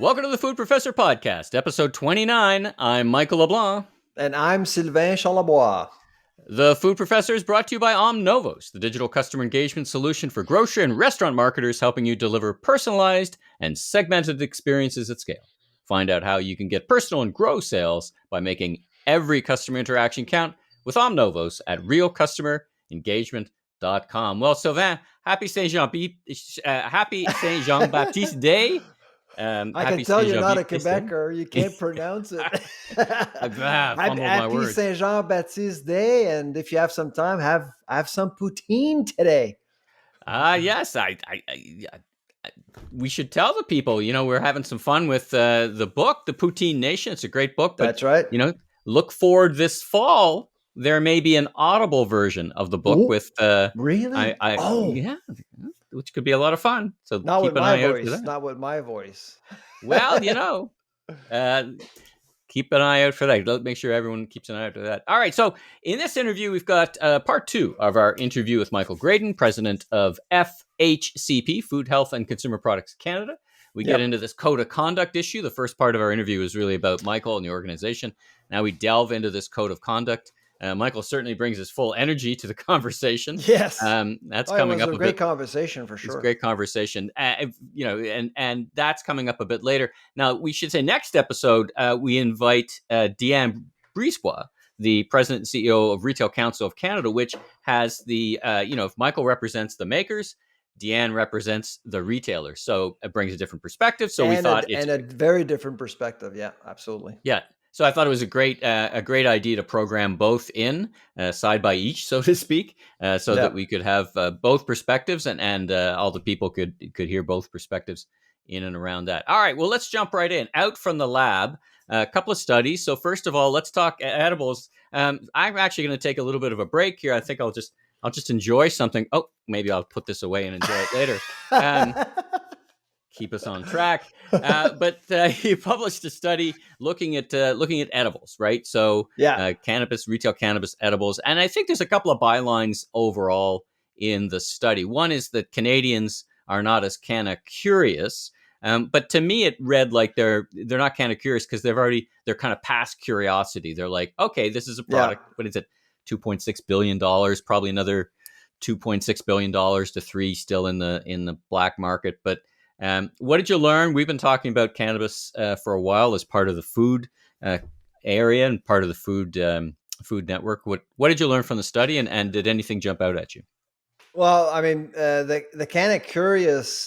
Welcome to the Food Professor Podcast, episode 29. I'm Michael LeBlanc. And I'm Sylvain Charlebois. The Food Professor is brought to you by Omnovos, the digital customer engagement solution for grocery and restaurant marketers, helping you deliver personalized and segmented experiences at scale. Find out how you can get personal and grow sales by making every customer interaction count with Omnovos at realcustomerengagement.com. Well, Sylvain, happy Saint-Jean-Baptiste Day. I can tell you're not a Quebecer. You can't pronounce it. Happy Saint-Jean-Baptiste Day. And if you have some time, have some poutine today. Yes, we should tell the people, we're having some fun with the book, The Poutine Nation. It's a great book. But, that's right. Look forward this fall. There may be an audible version of the book. Ooh, with really? Yeah, which could be a lot of fun. So not keep with an my eye out voice. for that. Not with my voice. Well, keep an eye out for that. Make sure everyone keeps an eye out for that. All right. So in this interview, we've got part 2 of our interview with Michael Graydon, president of FHCP, Food, Health and Consumer Products Canada. We get into this code of conduct issue. The first part of our interview was really about Michael and the organization. Now we delve into this code of conduct. Michael certainly brings his full energy to the conversation. Yes, that's coming up. It was a great conversation for sure. It's a great conversation, and that's coming up a bit later. Now we should say next episode we invite Deanne Brisebois, the president and CEO of Retail Council of Canada, which has the if Michael represents the makers, Deanne represents the retailers, so it brings a different perspective. So we thought it's a very different perspective. Yeah, absolutely. Yeah. So I thought it was a great idea to program both in side by each, so to speak, that we could have both perspectives and all the people could hear both perspectives in and around that. All right, well, let's jump right in. Out from the lab, a couple of studies. So first of all, let's talk edibles. I'm actually going to take a little bit of a break here. I think I'll just enjoy something. Oh, maybe I'll put this away and enjoy it later. Keep us on track. But he published a study looking at edibles, right? So cannabis, retail cannabis edibles. And I think there's a couple of bylines overall in the study. One is that Canadians are not as canna curious. But to me, it read like they're not canna curious because they're kind of past curiosity. They're like, okay, this is a product. What is it? $2.6 billion, probably another $2.6 billion to $3 billion still in the black market. But what did you learn? We've been talking about cannabis for a while as part of the food area and part of the food network. What did you learn from the study, and did anything jump out at you? Well, I mean, the canna curious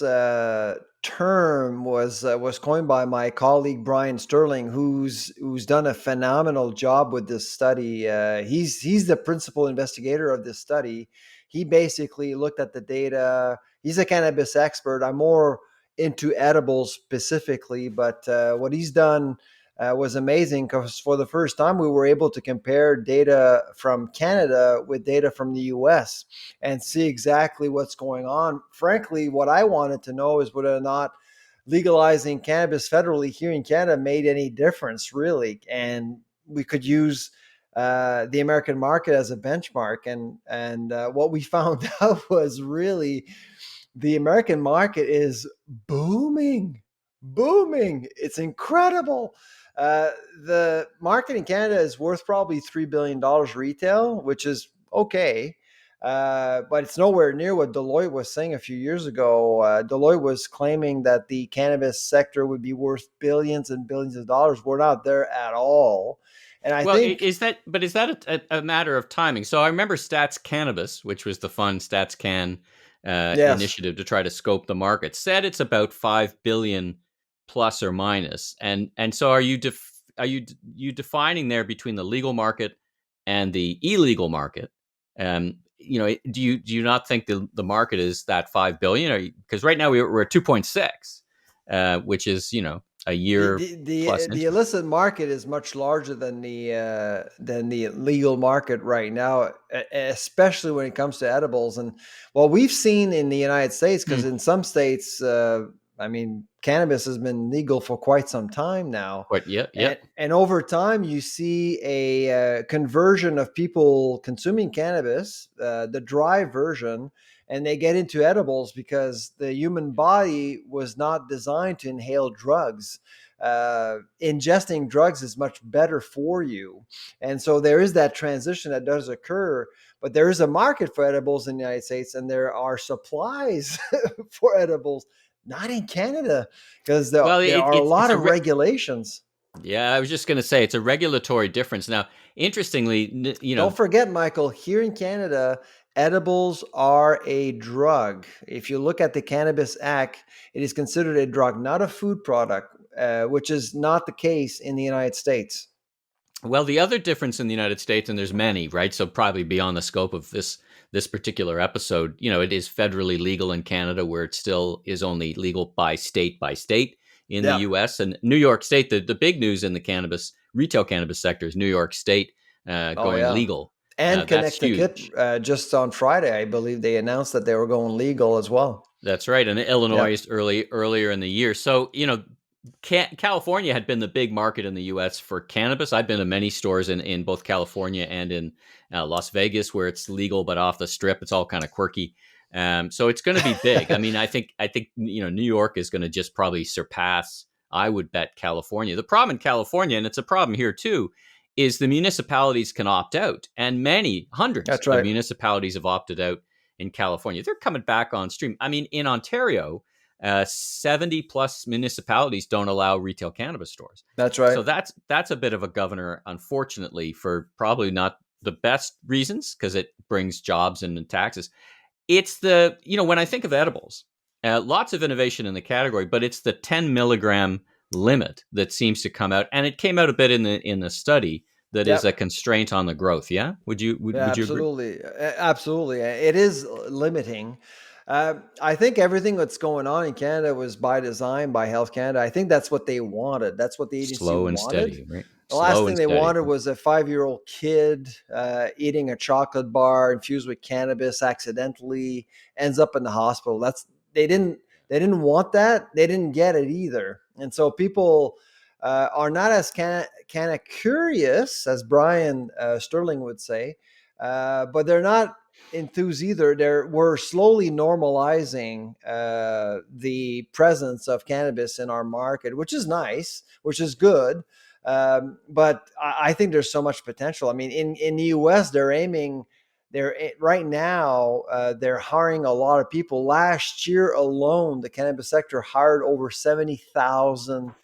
term was coined by my colleague Brian Sterling, who's done a phenomenal job with this study. He's the principal investigator of this study. He basically looked at the data. He's a cannabis expert. I'm more into edibles specifically, but what he's done was amazing because for the first time we were able to compare data from Canada with data from the US and see exactly what's going on. Frankly, what I wanted to know is whether or not legalizing cannabis federally here in Canada made any difference, really. And we could use the American market as a benchmark. And what we found out was really the American market is booming. It's incredible. The market in Canada is worth probably $3 billion retail, which is okay. But it's nowhere near what Deloitte was saying a few years ago. Deloitte was claiming that the cannabis sector would be worth billions and billions of dollars. We're not there at all. And I think is that a matter of timing? So I remember Stats Cannabis, which was the fun Stats Can initiative to try to scope the market, said it's about 5 billion plus or minus. And so are you defining there between the legal market and the illegal market? Do you not think the market is that 5 billion? Because right now we're at 2.6, which is a year plus. The illicit market is much larger than the legal market right now, especially when it comes to edibles. And what we've seen in the United States, because in some states, I mean, cannabis has been legal for quite some time now. But yeah. And over time, you see a conversion of people consuming cannabis, the dry version, and they get into edibles because the human body was not designed to inhale drugs. Ingesting drugs is much better for you. And so there is that transition that does occur, but there is a market for edibles in the United States, and there are supplies for edibles, not in Canada, because Well, there are a it's lot of regulations. yeah, I was just going to say it's a regulatory difference. Now, interestingly, Don't forget, Michael, here in Canada, edibles are a drug. If you look at the Cannabis Act, it is considered a drug, not a food product, which is not the case in the United States. well, the other difference in the United States, and there's many, right? So probably beyond the scope of this particular episode, it is federally legal in Canada, where it still is only legal by state in the Yeah. U.S. And New York State. The big news in the retail cannabis sector is New York State Oh, going yeah. legal. And That's Connecticut, huge. just on Friday, I believe they announced that they were going legal as well. That's right. And Yeah. Illinois is earlier in the year. So, California had been the big market in the U.S. for cannabis. I've been to many stores in both California and in Las Vegas, where it's legal but off the strip. It's all kind of quirky. So it's going to be big. I mean, I think New York is going to just probably surpass, I would bet, California. The problem in California, and it's a problem here too, is the municipalities can opt out, and hundreds That's of right. municipalities have opted out in California. They're coming back on stream. I mean, in Ontario, 70 plus municipalities don't allow retail cannabis stores. That's right. So that's a bit of a governor, unfortunately, for probably not the best reasons, because it brings jobs and taxes. It's when I think of edibles, lots of innovation in the category, but it's the 10 milligram limit that seems to come out, and it came out a bit in the study that is a constraint on the growth. Yeah, would you agree? Absolutely, absolutely, it is limiting. I think everything that's going on in Canada was by design by Health Canada. I think that's what they wanted. That's what the agency Slow and wanted. steady, right? The last Slow thing and they steady. wanted was a 5-year-old kid eating a chocolate bar infused with cannabis accidentally ends up in the hospital. They didn't want that. They didn't get it either. And so people are not as kind of curious, as Brian Sterling would say, but they're not enthused either. We're slowly normalizing the presence of cannabis in our market, which is nice, which is good. But I think there's so much potential. I mean, in the US, right now, they're hiring a lot of people. Last year alone, the cannabis sector hired over 70,000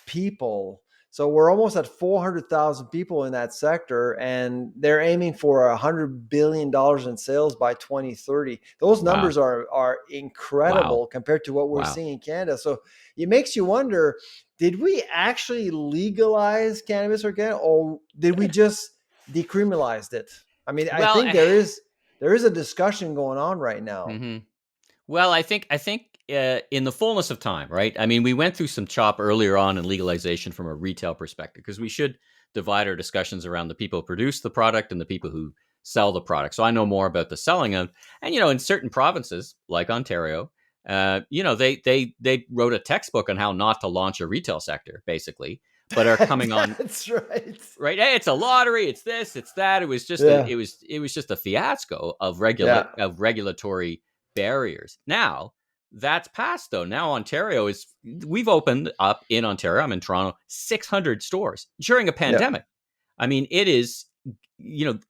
people. So we're almost at 400,000 people in that sector, and they're aiming for $100 billion in sales by 2030. Those Wow. numbers are incredible compared to what we're Wow. seeing in Canada. So it makes you wonder, did we actually legalize cannabis again, or did we just decriminalize it? I mean, I Well, think there is a discussion going on right now. mhm. Well, I think in the fullness of time, right? I mean, we went through some chop earlier on in legalization from a retail perspective, because we should divide our discussions around the people who produce the product and the people who sell the product. So I know more about the selling of, and in certain provinces like Ontario, they wrote a textbook on how not to launch a retail sector, basically, but are coming on. That's right. Right? Hey, it's a lottery. It's this. It's that. It was just Yeah. it was just a fiasco of Yeah. regulatory barriers. Now that's passed, though. Now we've opened up in Ontario. I'm in Toronto, 600 stores during a Yeah. pandemic. I mean, it is.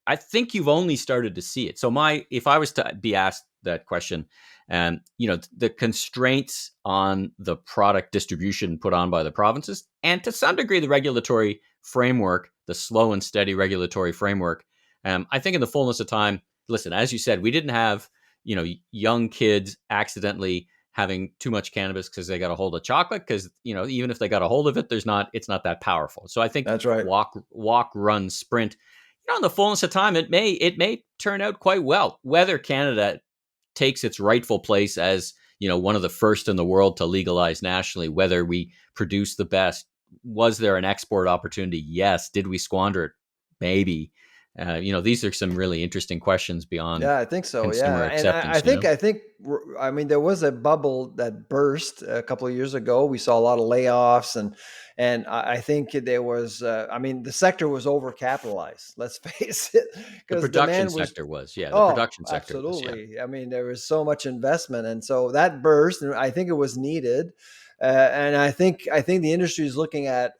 I think you've only started to see it. So if I was to be asked that question, the constraints on the product distribution put on by the provinces, and to some degree the regulatory framework, the slow and steady regulatory framework, I think in the fullness of time, listen, as you said, we didn't have young kids accidentally having too much cannabis because they got a hold of chocolate, because even if they got a hold of it, it's not that powerful. So I think That's right. walk, run, sprint, in the fullness of time, it may turn out quite well. Whether Canada takes its rightful place as one of the first in the world to legalize nationally, whether we produce the best, was there an export opportunity? Yes. Did we squander it? Maybe. These are some really interesting questions beyond Yeah, I think so. consumer Yeah, and acceptance. I mean, there was a bubble that burst a couple of years ago. We saw a lot of layoffs, and I think there was. I mean, the sector was overcapitalized. Let's face it, The because production demand was. sector was, yeah, the Oh, production sector was, yeah. absolutely. I mean, there was so much investment, and so that burst, and I think it was needed. And I think the industry is looking at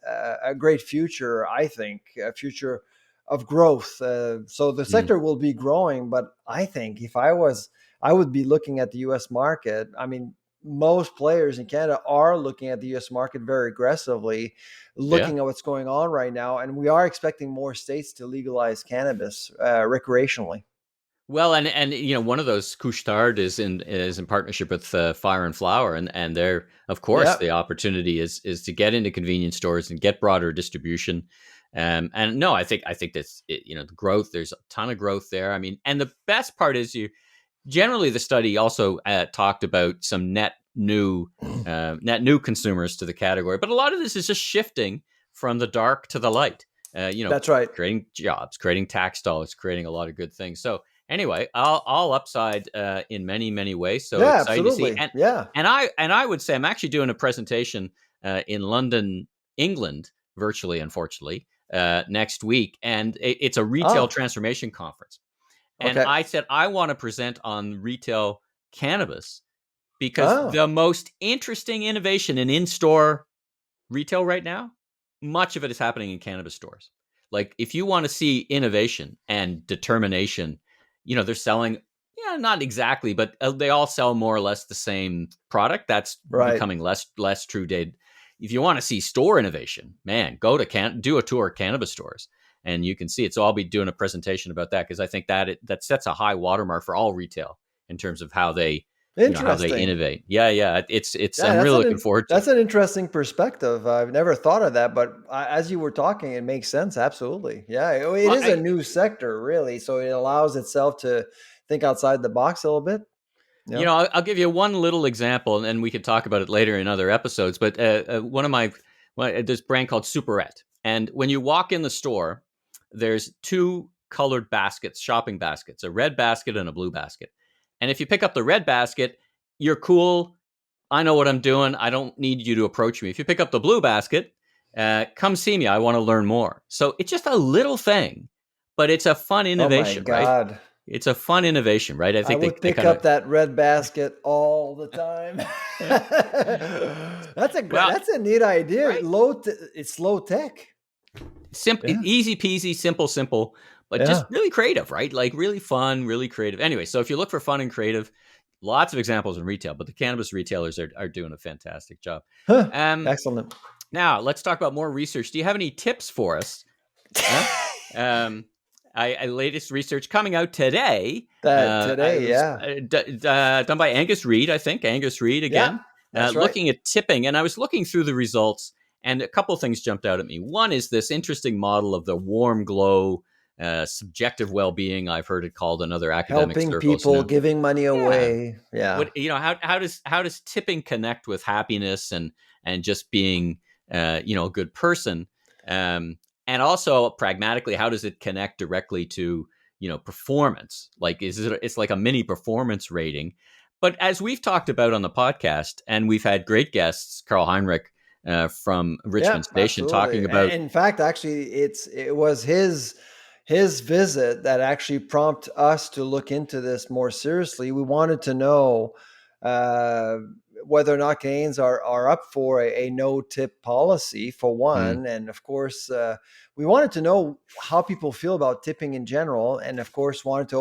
a great future. I think a future of growth. So the Mm, sector will be growing, but I think if I was, I would be looking at the U.S. market. I mean, most players in Canada are looking at the U.S. market very aggressively, yeah. looking at what's going on right now, and we are expecting more states to legalize cannabis recreationally. Well, and one of those Couche-Tard is in partnership with Fire and Flower, and there, of course, Yeah, the opportunity is to get into convenience stores and get broader distribution. And no, I think that's the growth. There's a ton of growth there. I mean, and the best part is generally the study also talked about some net new consumers to the category, but a lot of this is just shifting from the dark to the light. that's right. Creating jobs, creating tax dollars, creating a lot of good things. So anyway, all upside in many many ways. So Yeah, exciting to see. absolutely. And Yeah. and I would say I'm actually doing a presentation in London, England, virtually, unfortunately, next week, and it's a retail Oh, transformation conference. And okay. I said I want to present on retail cannabis because Oh, the most interesting innovation in store retail right now, much of it is happening in cannabis stores. Like if you want to see innovation and determination, they're selling, yeah, not exactly, but they all sell more or less the same product. That's right. becoming less true. Date. If you want to see store innovation, man, go to do a tour of cannabis stores, and you can see it. So I'll be doing a presentation about that because I think that sets a high watermark for all retail in terms of how they Interesting. innovate. Yeah, yeah. It's Yeah, I'm really looking forward to it. that's an interesting perspective. I've never thought of that, but as you were talking, it makes sense. Absolutely. Yeah, it Well, is a new sector, really, so it allows itself to think outside the box a little bit. Yeah. I'll give you one little example, and we could talk about it later in other episodes. But there's a brand called Superette, and when you walk in the store, there's two colored baskets, shopping baskets, a red basket and a blue basket. And if you pick up the red basket, you're cool. I know what I'm doing. I don't need you to approach me. If you pick up the blue basket, come see me. I want to learn more. So it's just a little thing, but it's a fun Oh my innovation, right? God. It's a fun innovation, right? I I think they, would they pick kind of, up that red basket all the time. well, That's a neat idea. right? It's low tech. Simple, Yeah. easy peasy, simple, but just Yeah. really creative, right? Like really fun, really creative. Anyway, so if you look for fun and creative, lots of examples in retail, but the cannabis retailers are doing a fantastic job. Huh. Um, Excellent. Now let's talk about more research. Do you have any tips for us? Huh? Um, latest research coming out today. That I today, was yeah. done by Angus Reid, I think. Angus Reid Yeah, again, that's right. looking at tipping, and I was looking through the results, and a couple of things jumped out at me. One is this interesting model of the warm glow, subjective well-being. I've heard it called in other academic Helping circles. people, giving money Yeah. away. Yeah. How does tipping connect with happiness and just being a good person, and also pragmatically, how does it connect directly to performance? Like it's like a mini performance rating. But as we've talked about on the podcast, and we've had great guests, Carl Heinrich from Yeah, Richmond Station, absolutely. talking about, In fact, actually, it was his visit that actually prompted us to look into this more seriously. We wanted to know uh, whether or not Canadians are up for a no tip policy for mm, one, and of course, we wanted to know how people feel about tipping in general, and of course, wanted to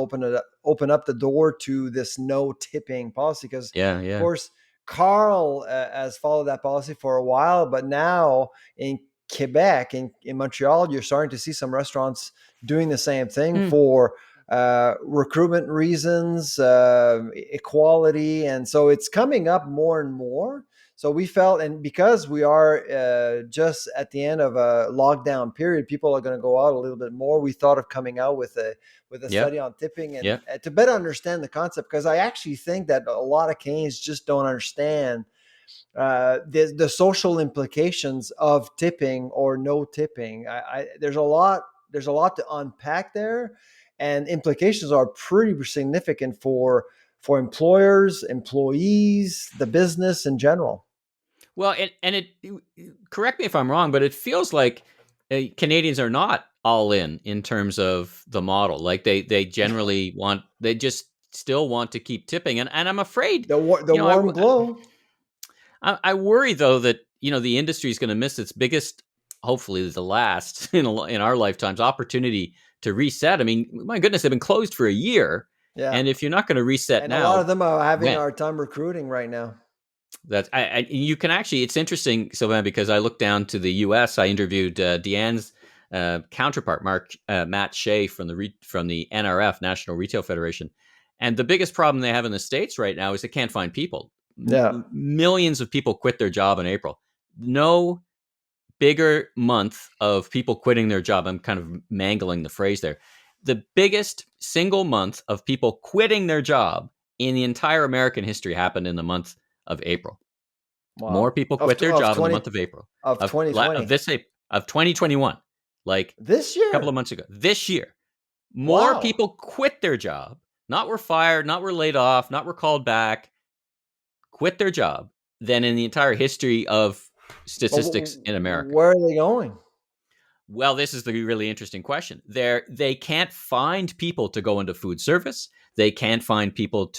open up the door to this no tipping policy because, yeah, of yeah, course. Carl has followed that policy for a while, but now in Quebec, in Montreal, you're starting to see some restaurants doing the same thing mm, for recruitment reasons, equality. And so it's coming up more and more. So we felt, and because we are just at the end of a lockdown period, people are going to go out a little bit more. We thought of coming out with a yeah, study on tipping and yeah. to better understand the concept, because I actually think that a lot of Canadians just don't understand the social implications of tipping or no tipping. There's a lot there's a lot to unpack there, and implications are pretty significant for employers, employees, the business in general. Well, correct me if I'm wrong, but it feels like Canadians are not all in terms of the model. Like they generally they just still want to keep tipping, and I'm afraid the warm glow. I worry though that the industry is going to miss its biggest, hopefully the last in our lifetimes, opportunity to reset. I mean, my goodness, they've been closed for a year, and if you're not going to reset and now, a lot of them are having a hard time recruiting right now. That's you can actually. It's interesting, Sylvain, because I looked down to the U.S. I interviewed Deanne's counterpart, Matt Shea from the NRF, National Retail Federation, and the biggest problem they have in the States right now is they can't find people. Millions of people quit their job in April. No bigger month of people quitting their job. I'm kind of mangling the phrase there. The biggest single month of people quitting their job in the entire American history happened in the month of April. Wow. More people quit their job in the month of April of 2020 of 2021, like this year, a couple of months ago. This year, more people quit their job. Not were fired, not were laid off, not were called back. Quit their job than in the entire history of statistics in America. Where are they going? Well, this is the really interesting question. They can't find people to go into food service. They can't find people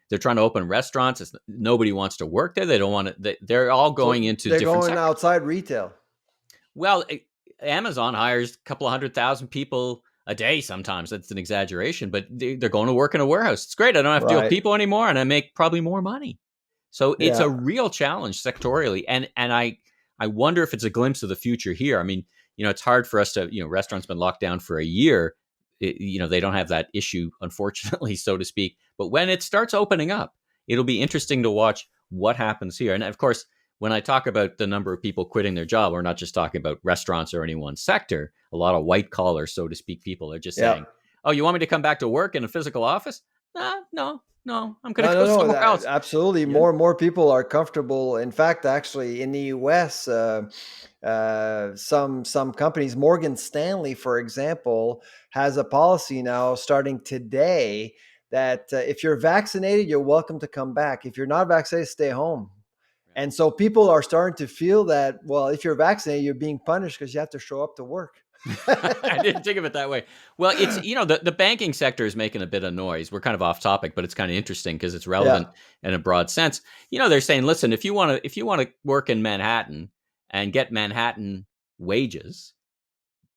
they're trying to open restaurants. Nobody wants to work there. They don't want to. They're all going into different sectors. They're going outside retail. Well, Amazon hires a couple of 100,000 people a day sometimes. That's an exaggeration, but they're going to work in a warehouse. It's great. I don't have to deal with people anymore, and I make probably more money. So it's a real challenge sectorially. And I wonder if it's a glimpse of the future here. I mean, it's hard for us to, restaurants been locked down for a year. They don't have that issue, unfortunately, so to speak. But when it starts opening up, it'll be interesting to watch what happens here. And of course, when I talk about the number of people quitting their job, we're not just talking about restaurants or any one sector. A lot of white collar, so to speak, people are just saying, oh, you want me to come back to work in a physical office? No, I'm going to go somewhere else. Absolutely. Yeah. More and more people are comfortable. In fact, actually, in the U.S., some companies, Morgan Stanley, for example, has a policy now starting today that if you're vaccinated, you're welcome to come back. If you're not vaccinated, stay home. And so people are starting to feel that, well, if you're vaccinated, you're being punished because you have to show up to work. I didn't think of it that way. Well, it's, the banking sector is making a bit of noise. We're kind of off topic, but it's kind of interesting because it's relevant in a broad sense. They're saying, listen, if you want to work in Manhattan and get Manhattan wages,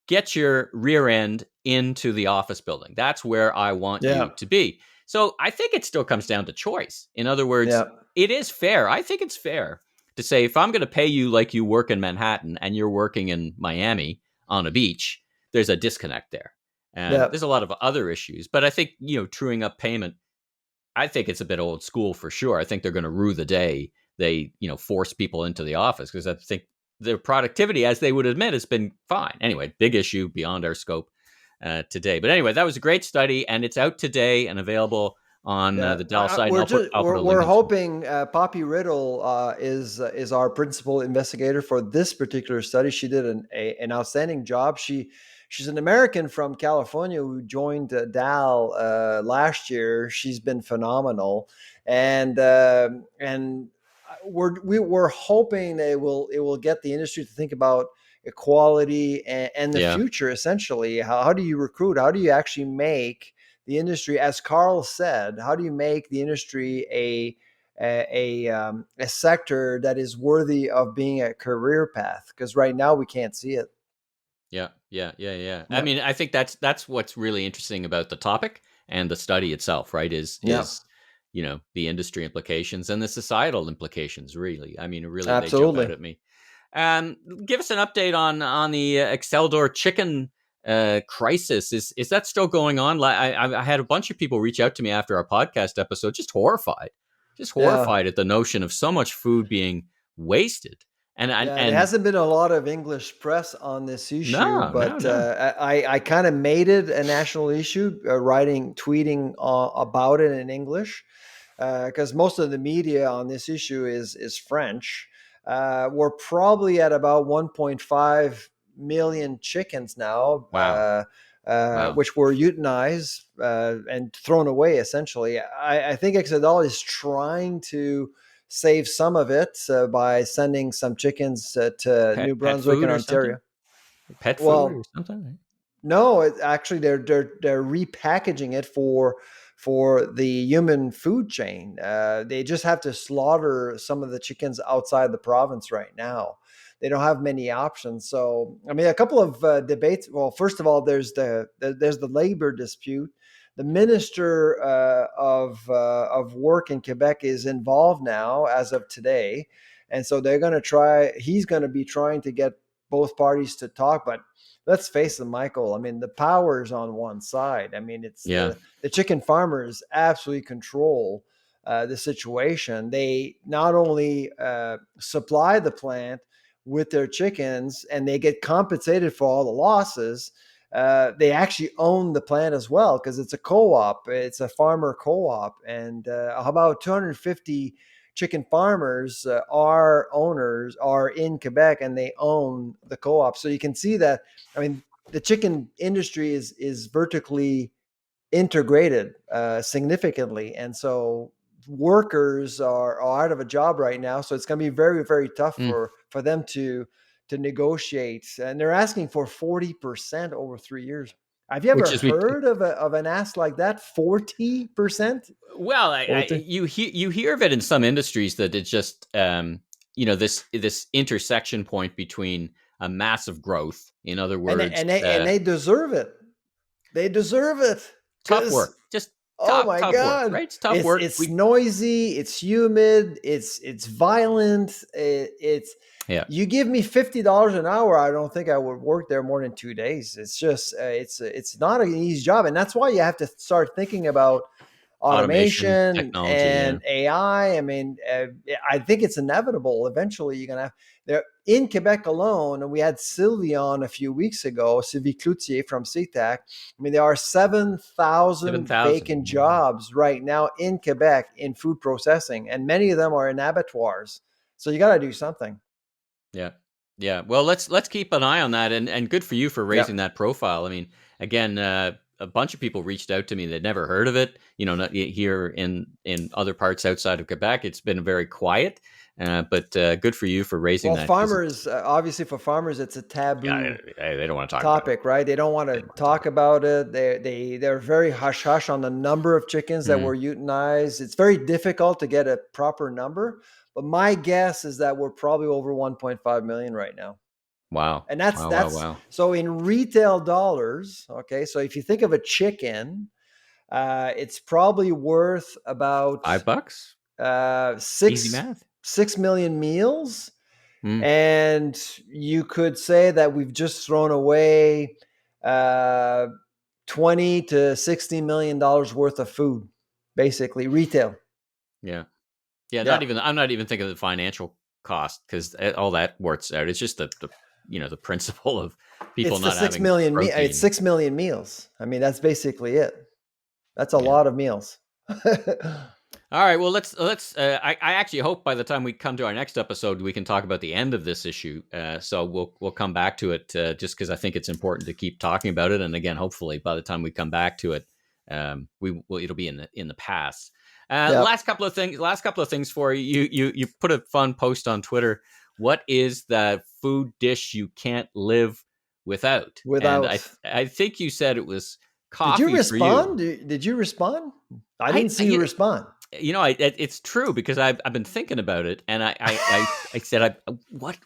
get your rear end into the office building. That's where I want you to be. So I think it still comes down to choice. In other words, it is fair. I think it's fair to say, if I'm going to pay you like you work in Manhattan and you're working in Miami on a beach, there's a disconnect there. And there's a lot of other issues. But I think, truing up payment, I think it's a bit old school for sure. I think they're going to rue the day they, force people into the office, because I think their productivity, as they would admit, has been fine. Anyway, big issue beyond our scope today. But anyway, that was a great study, and it's out today and available on the Dell site. We're hoping Poppy Riddle is our principal investigator for this particular study. She did an outstanding job. She's an American from California who joined Dell last year. She's been phenomenal, and we're hoping it will get the industry to think about equality and the future. Essentially, how do you recruit? How do you actually make the industry, as Carl said, how do you make the industry a sector that is worthy of being a career path? Because right now we can't see it. Yeah. I mean, I think that's what's really interesting about the topic and the study itself, right? Is the industry implications and the societal implications. Really, I mean, really, absolutely. They jump out at me. Give us an update on the Exceldor chicken crisis. Is that still going on? I had a bunch of people reach out to me after our podcast episode, just horrified at the notion of so much food being wasted. And it hasn't been a lot of English press on this issue, but I kind of made it a national issue, tweeting about it in English, because most of the media on this issue is French. We're probably at about 1.5 million chickens now, Wow. Wow. which were euthanized and thrown away, essentially. I think Exceldor is trying to save some of it by sending some chickens to New Pet Brunswick food and or something? Ontario. Pet food or Well, something? Right? no, actually they're repackaging it for the human food chain. They just have to slaughter some of the chickens outside the province right now. They don't have many options. So, I mean, a couple of debates. Well, first of all, there's the labor dispute. The minister of work in Quebec is involved now as of today, and so they're going to try. He's going to be trying to get both parties to talk, but let's face it, Michael. I mean, the power's on one side. I mean, it's Yeah. the chicken farmers absolutely control the situation. They not only supply the plant with their chickens and they get compensated for all the losses. They actually own the plant as well because it's a co-op. It's a farmer co-op, and about 250 chicken farmers are in Quebec and they own the co-op. So you can see that. I mean, the chicken industry is vertically integrated significantly, and so workers are out of a job right now. So it's going to be very, very tough Mm. for them to negotiate, and they're asking for 40% over 3 years. Have you ever Which is heard of an ask like that? 40%? well, you hear of it in some industries that it's just this intersection point between a massive growth, in other And words, they deserve it. They deserve it tough because, work, just oh my tough work, God, right? It's tough work. it's noisy, it's humid, it's violent. It's Yeah, You give me $50 an hour, I don't think I would work there more than 2 days. It's just it's not an easy job, and that's why you have to start thinking about automation, automation technology. Yeah. and AI. I mean, I think it's inevitable. Eventually, you're gonna have there in Quebec alone. And we had Sylvie on a few weeks ago, Sylvie Cloutier from CTAC. I mean, there are 7,000 7,000. vacant jobs right now in Quebec in food processing, and many of them are in abattoirs. So you got to do something. Yeah. Yeah. Well, let's keep an eye on that, and good for you for Yeah. raising that profile. I mean, again, a bunch of people reached out to me. They'd never heard of it. Not here in other parts outside of Quebec. It's been very quiet. But good for you for raising Well, that. farmers, obviously for farmers, it's a Yeah, taboo they don't want to talk about it. topic, right? They don't want They to don't want to talk talk about it. They're very hush hush on the number of chickens that about it. were euthanized. It's very difficult to get a proper number, but my guess is that we're probably over 1.5 million right now. Wow. And that's Wow. Wow. that's Wow. so in retail dollars. Okay, so if you think of a chicken, it's probably worth about $5. uh, Easy six math. 6 million meals. Mm. And you could say that we've just thrown away 20 to $60 million worth of food, basically retail. Yeah. Yeah. Yeah, I'm not even thinking of the financial cost because all that works out. It's just the principle of people it's the not six having million. It's protein. 6 million meals. I mean, that's basically it. That's a Yeah. lot of meals. All right. Well, let's. I actually hope by the time we come to our next episode, we can talk about the end of this issue. So we'll come back to it just because I think it's important to keep talking about it. And again, hopefully, by the time we come back to it, it'll be in the past. Yep. Last couple of things for you. You put a fun post on Twitter. What is the food dish you can't live without? And Without. I think you said it was Did you coffee for you. respond? Did you respond? I didn't see you respond. It's true because I've been thinking about it, and I said, what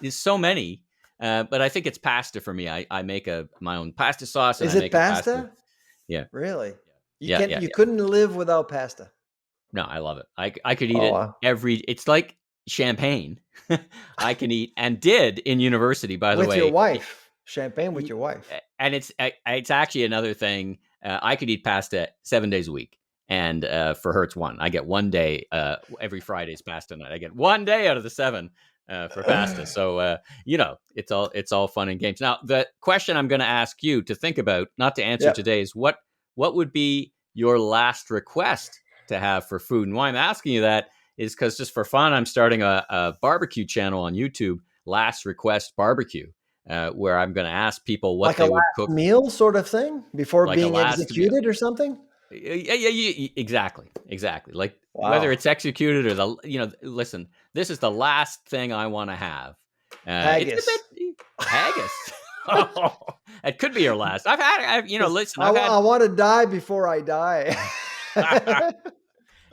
is so many, but I think it's pasta for me. I make my own pasta sauce, and Is I it make a pasta. pasta? Yeah, Really? yeah, yeah, You yeah. couldn't live without pasta. No, I love it. I could eat Oh, it wow. It's like champagne. I can eat and did in university, by the With your way. wife, champagne with your wife. And it's actually another thing. I could eat pasta 7 days a week. And for her, it's one. I get 1 day every Friday's pasta night. I get 1 day out of the 7 for pasta. So it's all fun and games. Now, the question I'm going to ask you to think about, not to answer Yep. today, is what would be your last request to have for food? And why I'm asking you that is because just for fun, I'm starting a barbecue channel on YouTube, Last Request Barbecue. where I'm going to ask people what Like a they would last cook, meal sort of thing before like a being last meal. executed or something? Yeah, exactly. Like whether Wow. it's executed or listen, this is the last thing I want to have. It's a Haggis. bit haggis. Oh, it could be your last. Because Listen, I want to die before I die. I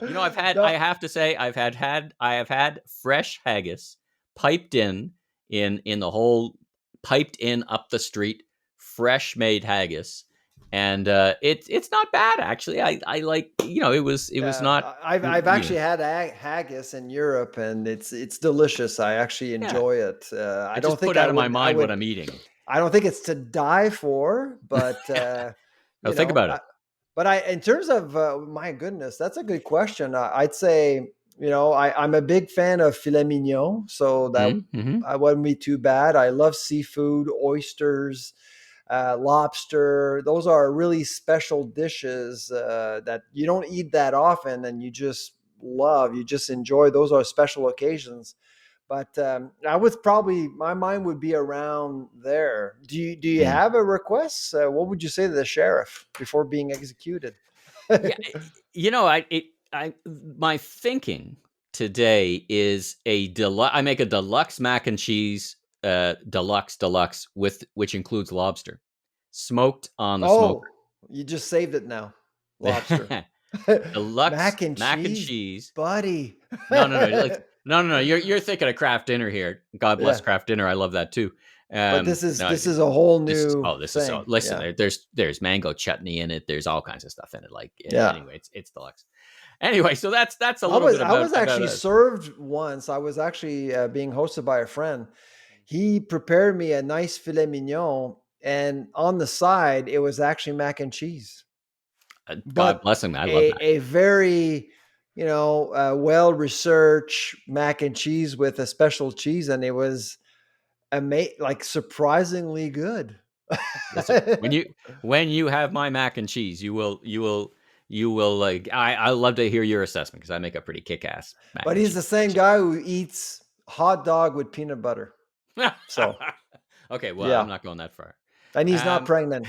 No. have to say, I have had fresh haggis piped in the whole piped in up the street, fresh made haggis, and it's not bad actually. I like it was not I've actually had haggis in Europe, and it's delicious. I actually yeah. enjoy it. I just put out of my mind what I'm eating. I don't think it's to die for, but Oh, you think know, about it. but in terms of my goodness, that's a good question. I'd say, I'm a big fan of filet mignon, so that Mm-hmm. I wouldn't be too bad. I love seafood, oysters, lobster. Those are really special dishes that you don't eat that often, and you just love. You just enjoy. Those are special occasions. But I would probably my mind would be around there. Do you Mm. have a request? What would you say to the sheriff before being executed? Yeah, I my thinking today is I make a deluxe mac and cheese, deluxe with which includes lobster, smoked on the smoker. Oh, you just saved it now. Lobster. Deluxe Mac and mac and cheese, cheese. buddy. No. You're thinking of Kraft Dinner here. God bless Yeah, Kraft Dinner. I love that too. but this is No, this is a whole this is new this is so. thing. Listen, Yeah, there's mango chutney in it. There's all kinds of stuff in it. Like yeah. anyway, it's deluxe. Anyway, so that's a little bit I was about actually us. served once. I was actually being hosted by a friend. He prepared me a nice filet mignon, and on the side, it was actually mac and cheese. God But bless him. I love that. a very well researched mac and cheese with a special cheese, and it was like surprisingly good. Listen, when you have my mac and cheese, you will like. I love to hear your assessment because I make a pretty kick ass mac But and he's cheese. the same guy who eats hot dog with peanut butter. So Okay, well, I'm yeah, not going that far. and he's not Um, pregnant.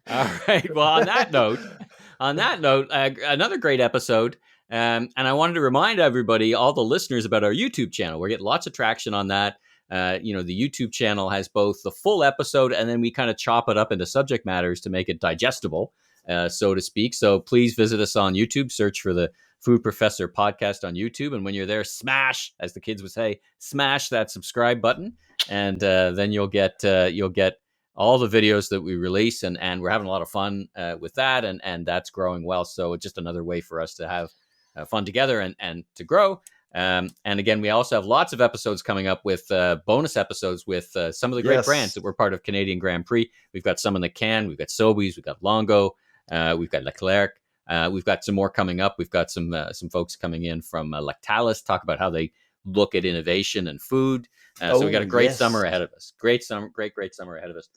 all right. Well, on that note, another great episode. And I wanted to remind everybody, all the listeners, about our YouTube channel. We're getting lots of traction on that. The YouTube channel has both the full episode and then we kind of chop it up into subject matters to make it digestible, so to speak. So please visit us on YouTube. Search for the Food Professor podcast on YouTube. And when you're there, smash, as the kids would say, smash that subscribe button. And then you'll get all the videos that we release, and we're having a lot of fun with that, and that's growing well. So it's just another way for us to have fun together and to grow. And again, we also have lots of episodes coming up with bonus episodes with some of the great brands that were part of Canadian Grand Prix. We've got some in the can. We've got Sobeys. We've got Longo. We've got Leclerc. We've got some more coming up. We've got some folks coming in from Lactalis, talk about how they look at innovation and food. So we got a great summer ahead of us. Great summer ahead of us.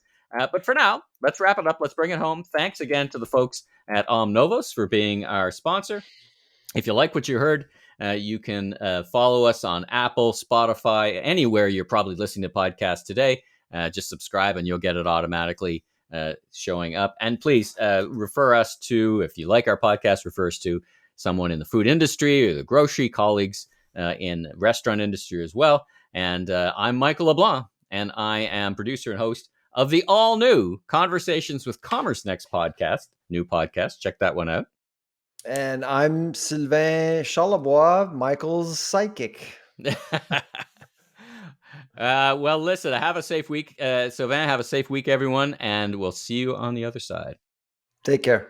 But for now, let's wrap it up. Let's bring it home. Thanks again to the folks at Novos for being our sponsor. If you like what you heard, you can follow us on Apple, Spotify, anywhere you're probably listening to podcasts today. Just subscribe and you'll get it automatically showing up. And please refer us to, if you like our podcast, refer us to someone in the food industry or the grocery, colleagues in the restaurant industry as well. And I'm Michael LeBlanc, and I am producer and host of the all-new Conversations with Commerce Next podcast. New podcast. Check that one out. And I'm Sylvain Charlebois, Michael's psychic. Well, listen, have a safe week. Sylvain, have a safe week, everyone, and we'll see you on the other side. Take care.